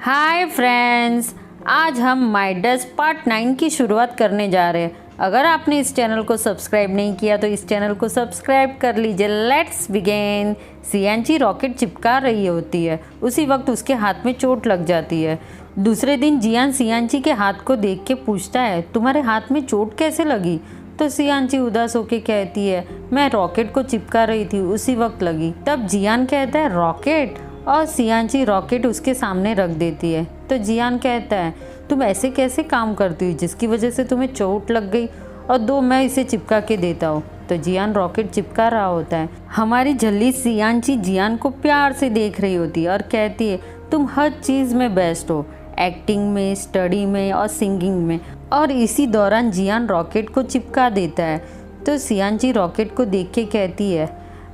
Hi friends, आज हम Midas part 9 की शुरुआत करने जा रहे हैं। अगर आपने इस चैनल को सब्सक्राइब नहीं किया तो इस चैनल को सब्सक्राइब कर लीजिए। Let's begin. सियांची रॉकेट चिपका रही होती है, उसी वक्त उसके हाथ में चोट लग जाती है। दूसरे दिन जियान सियांची के हाथ को देख के पूछता है, तुम्हारे हाथ में चोट कैसे लगी? तो सियांची उदास होके कहती है, मैं रॉकेट को चिपका रही थी, उसी वक्त लगी। तब जियान कहता है, रॉकेट? और सियांची रॉकेट उसके सामने रख देती है। तो जियान कहता है, तुम ऐसे कैसे काम करती हो जिसकी वजह से तुम्हें चोट लग गई, और दो मैं इसे चिपका के देता हूँ। तो जियान रॉकेट चिपका रहा होता है। हमारी झल्ली सियांची जियान को प्यार से देख रही होती है और कहती है, तुम हर चीज़ में बेस्ट हो, एक्टिंग में, स्टडी में और सिंगिंग में। और इसी दौरान जियान रॉकेट को चिपका देता है। तो सियांची रॉकेट को देख के कहती है,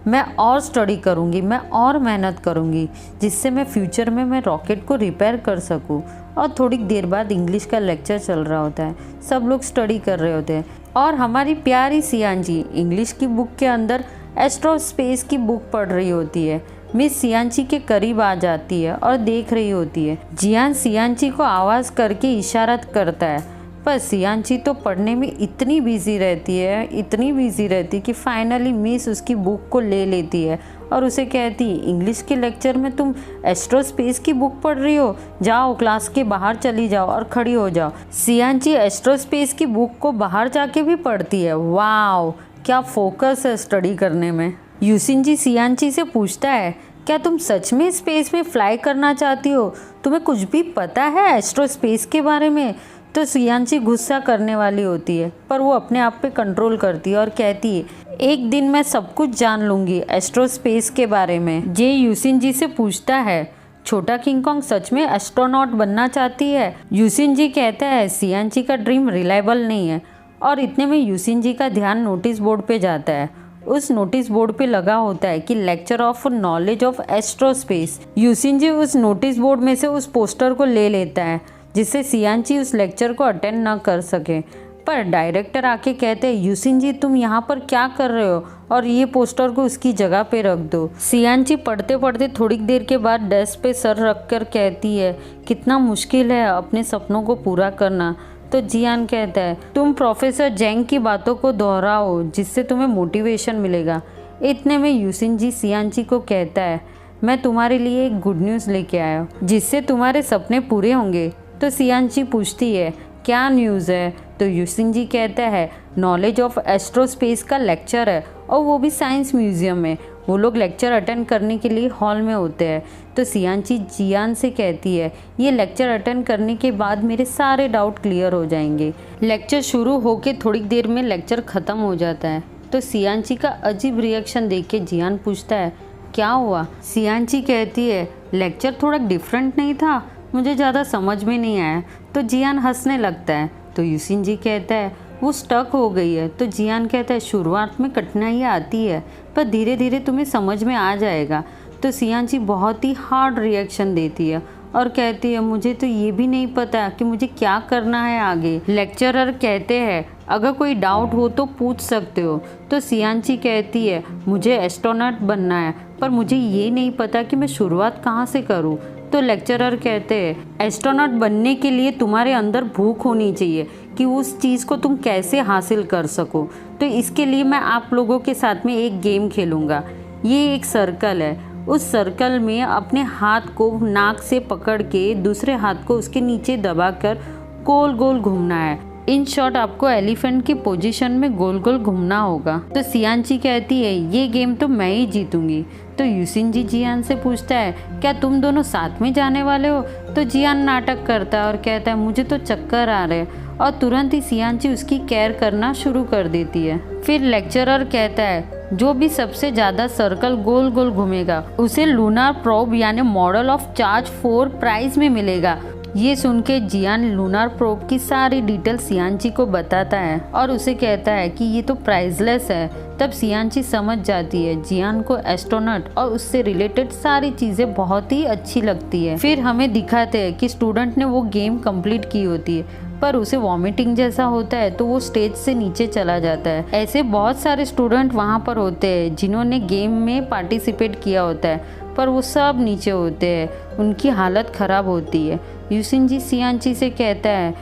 मैं और स्टडी करूँगी, मैं और मेहनत करूँगी, जिससे मैं फ्यूचर में मैं रॉकेट को रिपेयर कर सकूँ। और थोड़ी देर बाद इंग्लिश का लेक्चर चल रहा होता है, सब लोग स्टडी कर रहे होते हैं और हमारी प्यारी सियांची इंग्लिश की बुक के अंदर एस्ट्रो स्पेस की बुक पढ़ रही होती है। मिस सियांची के करीब आ जाती है और देख रही होती है। जियान सियांची को आवाज़ करके इशारा करता है, पर सियांची तो पढ़ने में इतनी बिजी रहती है कि फाइनली मिस उसकी बुक को ले लेती है और उसे कहती है, इंग्लिश के लेक्चर में तुम एस्ट्रो स्पेस की बुक पढ़ रही हो, जाओ क्लास के बाहर चली जाओ और खड़ी हो जाओ। सियांची एस्ट्रो स्पेस की बुक को बाहर जाके भी पढ़ती है। वाओ, क्या फोकस है स्टडी करने में। यूसिनजी सियांची से पूछता है, क्या तुम सच में स्पेस में फ्लाई करना चाहती हो? तुम्हें कुछ भी पता है एस्ट्रो स्पेस के बारे में? तो सियांची गुस्सा करने वाली होती है, पर वो अपने आप पे कंट्रोल करती है और कहती है, एक दिन मैं सब कुछ जान लूँगी एस्ट्रो स्पेस के बारे में। जे यूसिनजी से पूछता है, छोटा किंग कॉन्ग सच में एस्ट्रोनॉट बनना चाहती है? यूसिनजी कहता है, सियांची का ड्रीम रिलायबल नहीं है। और इतने में यूसिनजी का ध्यान नोटिस बोर्ड पे जाता है। उस नोटिस बोर्ड पे लगा होता है कि lecture of knowledge of astro space. यूसिनजी उस नोटिस बोर्ड में से उस पोस्टर को ले लेता है, जिससे सियांची उस लेक्चर को अटेंड ना कर सके। पर डायरेक्टर आके कहते हैं, यूसिनजी तुम यहाँ पर क्या कर रहे हो, और ये पोस्टर को उसकी जगह पे रख दो। सियांची पढ़ते पढ़ते थोड़ी देर के बाद डेस्क पे सर रख कर कहती है, कितना मुश्किल है अपने सपनों को पूरा करना। तो जियान कहता है, तुम प्रोफेसर जेंग की बातों को दोहराओ, जिससे तुम्हें मोटिवेशन मिलेगा। इतने में यूसिनजी सियांची को कहता है, मैं तुम्हारे लिए एक गुड न्यूज़ लेके आया हूँ, जिससे तुम्हारे सपने पूरे होंगे। तो सियांची पूछती है, क्या न्यूज़ है? तो यूसिनजी कहता है, नॉलेज ऑफ एस्ट्रो स्पेस का लेक्चर है, और वो भी साइंस म्यूजियम में। वो लोग लेक्चर अटेंड करने के लिए हॉल में होते हैं। तो सियांची जियान से कहती है, ये लेक्चर अटेंड करने के बाद मेरे सारे डाउट क्लियर हो जाएंगे। लेक्चर शुरू होके थोड़ी देर में लेक्चर ख़त्म हो जाता है। तो सियांची का अजीब रिएक्शन देख के जियान पूछता है, क्या हुआ? सियांची कहती है, लेक्चर थोड़ा डिफरेंट नहीं था, मुझे ज़्यादा समझ में नहीं आया। तो जियान हंसने लगता है। तो यूसिनजी कहता है, वो स्टक हो गई है। तो जियान कहता है, शुरुआत में कठिनाइयाँ आती है, पर धीरे धीरे तुम्हें समझ में आ जाएगा। तो सियांची बहुत ही हार्ड रिएक्शन देती है और कहती है, मुझे तो ये भी नहीं पता कि मुझे क्या करना है आगे। लेक्चरर कहते हैं, अगर कोई डाउट हो तो पूछ सकते हो। तो सियांची कहती है, मुझे एस्ट्रोनॉट बनना है, पर मुझे ये नहीं पता कि मैं शुरुआत कहाँ से करूँ। तो लेक्चरर कहते हैं, एस्ट्रोनॉट बनने के लिए तुम्हारे अंदर भूख होनी चाहिए कि उस चीज़ को तुम कैसे हासिल कर सको। तो इसके लिए मैं आप लोगों के साथ में एक गेम खेलूँगा। ये एक सर्कल है, उस सर्कल में अपने हाथ को नाक से पकड़ के दूसरे हाथ को उसके नीचे दबाकर गोल गोल घूमना है। इन शॉर्ट आपको एलिफेंट की पोजीशन में गोल गोल घूमना होगा। तो सियांची कहती है, ये गेम तो मैं ही जीतूंगी। तो यूसिनजी जियान से पूछता है, क्या तुम दोनों साथ में जाने वाले हो? तो जियान नाटक करता है और कहता है, मुझे तो चक्कर आ रहे हैं, और तुरंत ही सियांची उसकी केयर करना शुरू कर देती है। फिर लेक्चरर कहता है, जो भी सबसे ज़्यादा सर्कल गोल गोल घूमेगा उसे लूनार प्रोब यानी मॉडल ऑफ चार्ज 4 प्राइज में मिलेगा। ये सुन के जियान लूनार प्रोब की सारी डिटेल सियांची को बताता है और उसे कहता है कि ये तो प्राइजलेस है। तब सियांची समझ जाती है जियान को एस्ट्रोनॉट और उससे रिलेटेड सारी चीज़ें बहुत ही अच्छी लगती है। फिर हमें दिखाते हैं कि स्टूडेंट ने वो गेम कंप्लीट की होती है, पर उसे वॉमिटिंग जैसा होता है तो वो स्टेज से नीचे चला जाता है। ऐसे बहुत सारे स्टूडेंट वहाँ पर होते हैं जिन्होंने गेम में पार्टिसिपेट किया होता है, पर वो सब नीचे होते हैं, उनकी हालत ख़राब होती है। यूसिनजी सियांची से कहता है,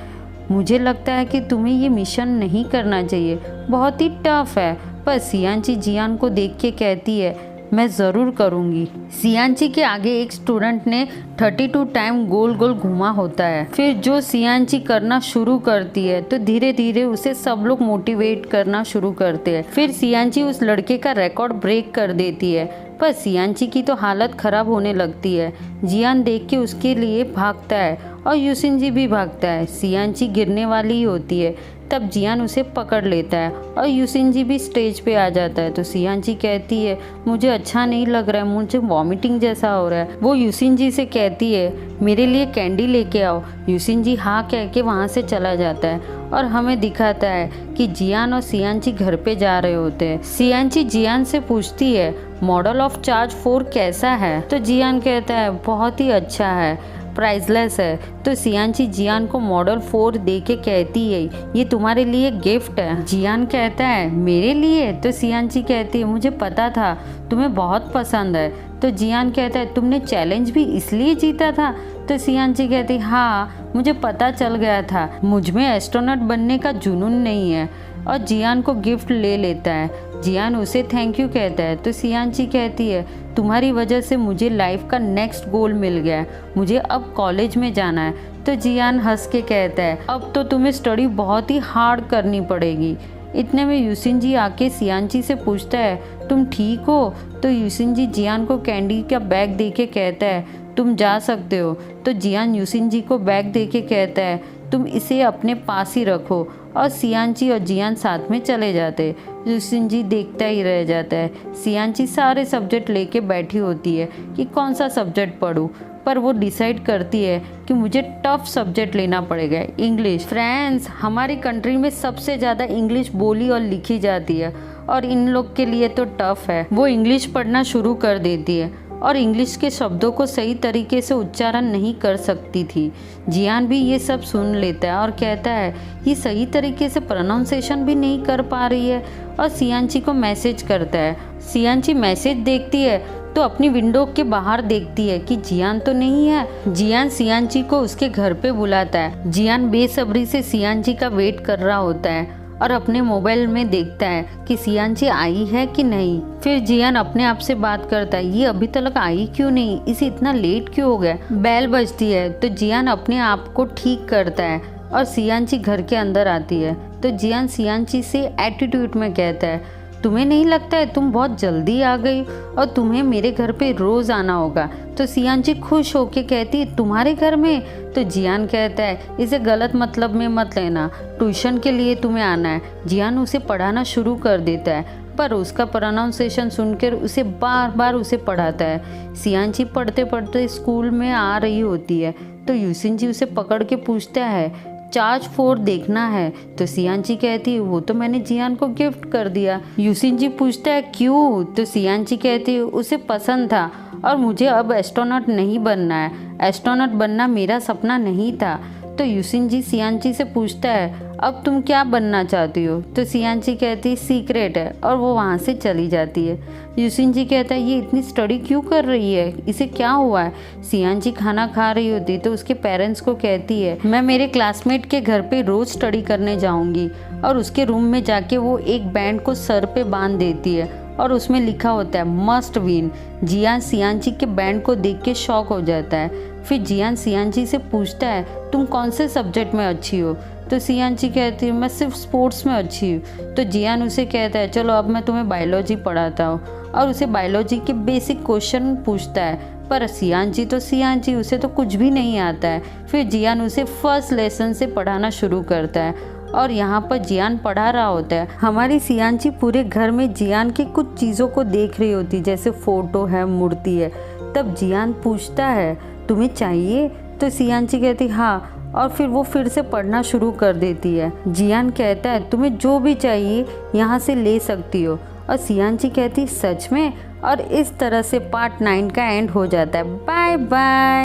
मुझे लगता है कि तुम्हें ये मिशन नहीं करना चाहिए, बहुत ही टफ है। पर सियांची जियान को देख के कहती है, मैं ज़रूर करूँगी। सियांची के आगे एक स्टूडेंट ने 32 टाइम गोल गोल घुमा होता है। फिर जो सियांची करना शुरू करती है तो धीरे धीरे उसे सब लोग मोटिवेट करना शुरू करते हैं। फिर सियांची उस लड़के का रिकॉर्ड ब्रेक कर देती है, पर सियांची की तो हालत ख़राब होने लगती है। जियान देख के उसके लिए भागता है और यूसिनजी भी भागता है। सियांची गिरने वाली ही होती है, तब जियान उसे पकड़ लेता है और यूसिनजी भी स्टेज पे आ जाता है। तो सियांची कहती है, मुझे अच्छा नहीं लग रहा है, मुझे वॉमिटिंग जैसा हो रहा है। वो यूसिनजी से कहती है, मेरे लिए कैंडी लेके आओ। यूसिनजी हाँ कह के वहाँ से चला जाता है और हमें दिखाता है कि जियान और सियांची घर पे जा रहे होते हैं। सियांची जियान से पूछती है, मॉडल ऑफ चार्ज 4 कैसा है? तो जियान कहता है, बहुत ही अच्छा है, प्राइसलेस है। तो सियांची जियान को मॉडल 4 दे के कहती है, ये तुम्हारे लिए गिफ्ट है। जियान कहता है, मेरे लिए? तो सियांची कहती है, मुझे पता था तुम्हें बहुत पसंद है। तो जियान कहता है, तुमने चैलेंज भी इसलिए जीता था? तो सियांची कहती, हाँ मुझे पता चल गया था, मुझ में एस्ट्रोनॉट बनने का जुनून नहीं है। और जियान को गिफ्ट ले लेता है। जियान उसे थैंक यू कहता है। तो सियांची कहती है, तुम्हारी वजह से मुझे लाइफ का नेक्स्ट गोल मिल गया है, मुझे अब कॉलेज में जाना है। तो जियान हंस के कहता है, अब तो तुम्हें स्टडी बहुत ही हार्ड करनी पड़ेगी। इतने में यूसिनजी आके सियांची से पूछता है, तुम ठीक हो? तो यूसिनजी जियान को कैंडी का बैग दे के कहता है, तुम जा सकते हो। तो जियान यूसिनजी को बैग दे के कहता है, तुम इसे अपने पास ही रखो। और सियांची और जियान साथ में चले जाते। यूसिनजी देखता ही रह जाता है। सियांची सारे सब्जेक्ट लेके बैठी होती है कि कौन सा सब्जेक्ट पढूं, पर वो डिसाइड करती है कि मुझे टफ सब्जेक्ट लेना पड़ेगा, इंग्लिश। फ्रेंड्स, हमारी कंट्री में सबसे ज़्यादा इंग्लिश बोली और लिखी जाती है और इन लोग के लिए तो टफ है। वो इंग्लिश पढ़ना शुरू कर देती है और इंग्लिश के शब्दों को सही तरीके से उच्चारण नहीं कर सकती थी। जियान भी ये सब सुन लेता है और कहता है, ये सही तरीके से प्रोनाउंसिएशन भी नहीं कर पा रही है। और सियांची को मैसेज करता है। सियांची मैसेज देखती है तो अपनी विंडो के बाहर देखती है कि जियान तो नहीं है। जियान सियांची को उसके घर पे बुलाता है। जियान बेसब्री से सियांची का वेट कर रहा होता है और अपने मोबाइल में देखता है कि सियांची आई है कि नहीं। फिर जियान अपने आप से बात करता है, ये अभी तक आई क्यों नहीं, इसे इतना लेट क्यों हो गया। बेल बजती है तो जियान अपने आप को ठीक करता है और सियांची घर के अंदर आती है। तो जियान सियांची से एटीट्यूड में कहता है, तुम्हें नहीं लगता है तुम बहुत जल्दी आ गई और तुम्हें मेरे घर पे रोज़ आना होगा। तो सियांची खुश होके कहती है, तुम्हारे घर में? तो जियान कहता है, इसे गलत मतलब में मत लेना, ट्यूशन के लिए तुम्हें आना है। जियान उसे पढ़ाना शुरू कर देता है, पर उसका प्रोनाउंसिएशन सुनकर उसे बार बार उसे पढ़ाता है। सियांची पढ़ते पढ़ते स्कूल में आ रही होती है तो यूसिनजी उसे पकड़ के पूछता है, चार्ज 4 देखना है। तो सियांची कहती है, वो तो मैंने जियान को गिफ्ट कर दिया। यूसिनजी पूछता है, क्यों? तो सियांची कहती है, उसे पसंद था और मुझे अब एस्ट्रोनॉट नहीं बनना है, एस्ट्रोनॉट बनना मेरा सपना नहीं था। तो यूसिनजी सियांची से पूछता है, अब तुम क्या बनना चाहती हो? तो सियांची कहती है, सीक्रेट है, और वो वहाँ से चली जाती है। यूसिनजी कहता है, ये इतनी स्टडी क्यों कर रही है, इसे क्या हुआ है? सियांची खाना खा रही होती तो उसके पेरेंट्स को कहती है, मैं मेरे क्लासमेट के घर पे रोज़ स्टडी करने जाऊँगी। और उसके रूम में जाके वो एक बैंड को सर पे बांध देती है और उसमें लिखा होता है, मस्ट विन। जियान सियांची के बैंड को देख के शॉक हो जाता है। फिर जियान सियांची से पूछता है, तुम कौन से सब्जेक्ट में अच्छी हो? तो सियांची कहती है, मैं सिर्फ स्पोर्ट्स में अच्छी हूँ। तो जियान उसे कहता है, चलो अब मैं तुम्हें बायोलॉजी पढ़ाता हूँ, और उसे बायोलॉजी के बेसिक क्वेश्चन पूछता है। पर सियांची उसे तो कुछ भी नहीं आता है। फिर जियान उसे फर्स्ट लेसन से पढ़ाना शुरू करता है और यहाँ पर जियान पढ़ा रहा होता है। हमारी सियांची पूरे घर में जियान की कुछ चीज़ों को देख रही होती, जैसे फोटो है, मूर्ति है। तब जियान पूछता है, तुम्हें चाहिए? तो सियांची कहती हाँ, और फिर वो फिर से पढ़ना शुरू कर देती है। जियान कहता है, तुम्हें जो भी चाहिए यहाँ से ले सकती हो। और सियांची कहती, सच में? और इस तरह से पार्ट 9 का एंड हो जाता है। Bye bye.